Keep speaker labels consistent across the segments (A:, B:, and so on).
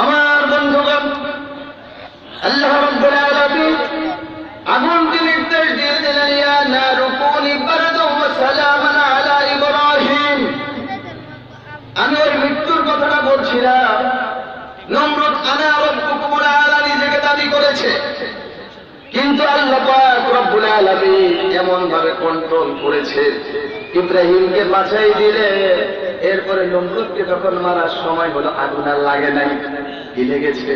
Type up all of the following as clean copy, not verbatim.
A: আমার বন্ধুগণ, আল্লাহ রাব্বুল আলামিন আগুনকে নির্দেশ দিয়ে দিলেন, ইয়া নারু কুনি বারদান ওয়া সালামান আলা ইব্রাহিম। আমি ওই মৃত্যুর কথাটা বলছিলাম। নমরুদ আনা রাব্বুকুমুল আলা নিজেকে দাবি করেছে, কিন্তু আল্লাহ পাক রব্বুল আলামিন এমন ভাবে কন্ট্রোল করেছে, ইব্রাহিমকে বাঁচাই দিলে। এরপরে নমরুদকে যখন মারার সময় হলো, আগুন আর লাগে নাই। কি লেগেছে?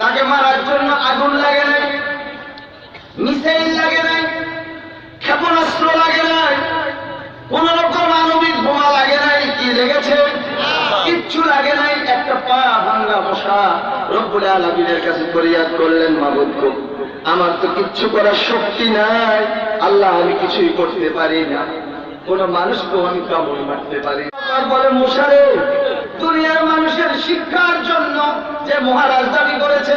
A: তাকে মারার জন্য আগুন লাগে নাই, মিসাইল লাগে নাই, ক্ষেপণাস্ত্র লাগে নাই, কোন রকম আণবিক বোমা লাগে নাই। কি লেগেছে? কিচ্ছু লাগে নাই। একটা পা ভাঙ্গা মশা রব্বুল আলামিনের কাছে ফরিয়াদ করলেন, মাবুদ গো, আমার তো কিচ্ছু করার শক্তি নাই, আল্লাহ আমি কিছুই করতে পারি না, কোন মানুষকেও আমি কামড় মারতে পারি না। বলে, মুশারে, দুনিয়ার মানুষের শিক্ষার জন্য যে মহারাজ দাবি করেছে,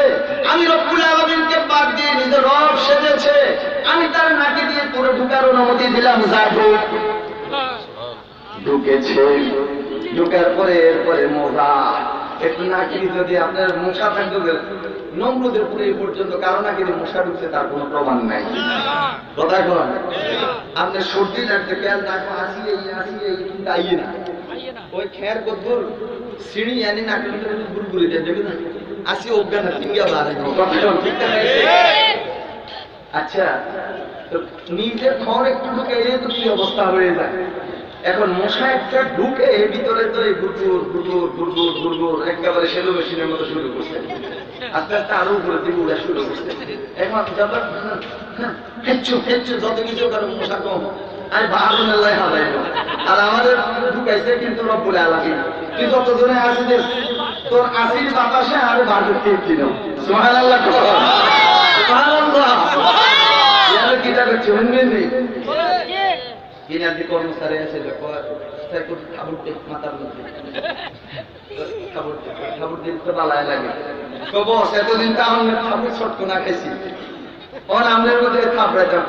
A: আমি রব্বুল আলামিনকে বাদ দিয়ে নিজের রব সেজেছে, আমি তার নাকি দিয়ে তোরে ঢুকার অনুমতি দিলাম, যাবো। ঢুকেছে, ঢুকার পরে এরপরে মজা একটু নাকি যদি আপনার মশা থাকবে, নমরুদের পুরে এই পর্যন্ত কারো নাকি মশা ঢুকছে তার কোনো প্রমাণ নাই। কথা কন, আপনার সর্দি লাগছে, কেন নাকো আসি কিন্তু আইয়ে না, ওই খের কদ্দুর সিঁড়ি আনি নাকের ভিতরে গুড়গুড়ি দেন, দেখে না আসি অজ্ঞান ফিঙ্গা বাড়ে। আচ্ছা, নিজের খড় একটু ঢুকে এলে তো কি অবস্থা হয়ে যায়। এখন মশা একটা ঢুকে ভিতরে তো গুড়গুড় গুড়গুড় গুড়গুড় গুড়গুড় একেবারে সেলো মেশিনের মতো শুরু করছে, আস্তে আস্তে আরো উপরে দিকে উড়া শুরু করছে। এখন হেচ্ছু হেচ্ছু যত কিছু কারণ মশা কম, আর বাহারুল্লাহ হাজাইল, আর আমাদের ঢুকাইছে কিন্তু রব্বুল আলামিন। তুই যতজনে আসিস তোর আসির বাতাসে আর বাড়তে কিন সুবহানাল্লাহ, সুবহানাল্লাহ। ইয়ার কিটা করছে শুনবেন নি? কিনাদি কর্মচারী আছে, খাবুরতে মাথার মধ্যে খাবুর দিন তো বালায় লাগে। বস, এতদিন তো আমার খাবুর ছটকো না খাইছি, আমলের মধ্যে খাবড়াইতাম,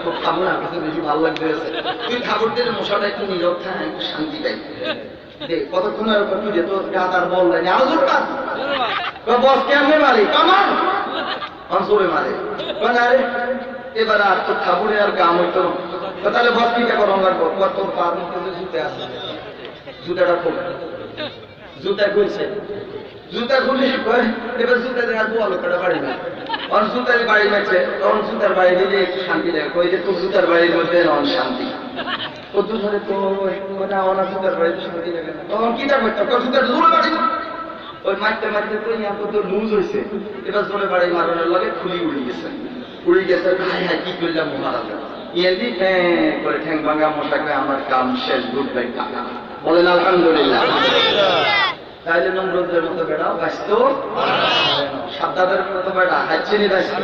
A: খুব খাবো না, কিছু বেশি ভালো লাগতে আছে। তুই খাবুর দিলে মশাটা একটু নীরব থাকে, একটু শান্তি পাই। কতক্ষণ তুই যে তোর গাদার বল লাগে আরো জোর কাজ। বস কেমনে মারে? কামান অঞ্চলে মারে। আরে এবার আর তোর খাবুরে আর কাম হইতো, তাহলে বস কিটা করো লাগবো? তোর পার মধ্যে জুতে আছে, জুতাটা খোল। জুতা খুলছে, জুতা খুলে এবার জুতা দেখা দু আলোকটা বাড়ি না, অন জুতার বাড়ি মারছে, তখন জুতার বাড়ি দিলে একটু শান্তি লাগে। কই যে তোর জুতার বাড়ির মধ্যে অন শান্তি, কদ্দু ধরে তো অনা জুতার বাড়িতে শান্তি লাগে না। তখন কিটা করতাম, জুতার জোরে বাড়ি ওই মারতে মারতে তো ইয়া তো লুজ হয়েছে, এবার জোরে বাড়ি মারানোর লাগে খুলি উড়ে গেছে, উড়ে গেছে। হ্যাঁ কি করলাম মহারাজ, ইয়াদি করে ঠ্যাং ভাঙা মশাকে আমার কাম শেষ, গুড বাই টাকা বলেন আলহামদুলিল্লাহ। তাইলে নমরুদের মতো বেড়াও বাঁচতো, সাদ্দাদের মতো বেড়া হাঁচছে নি বাঁচতো।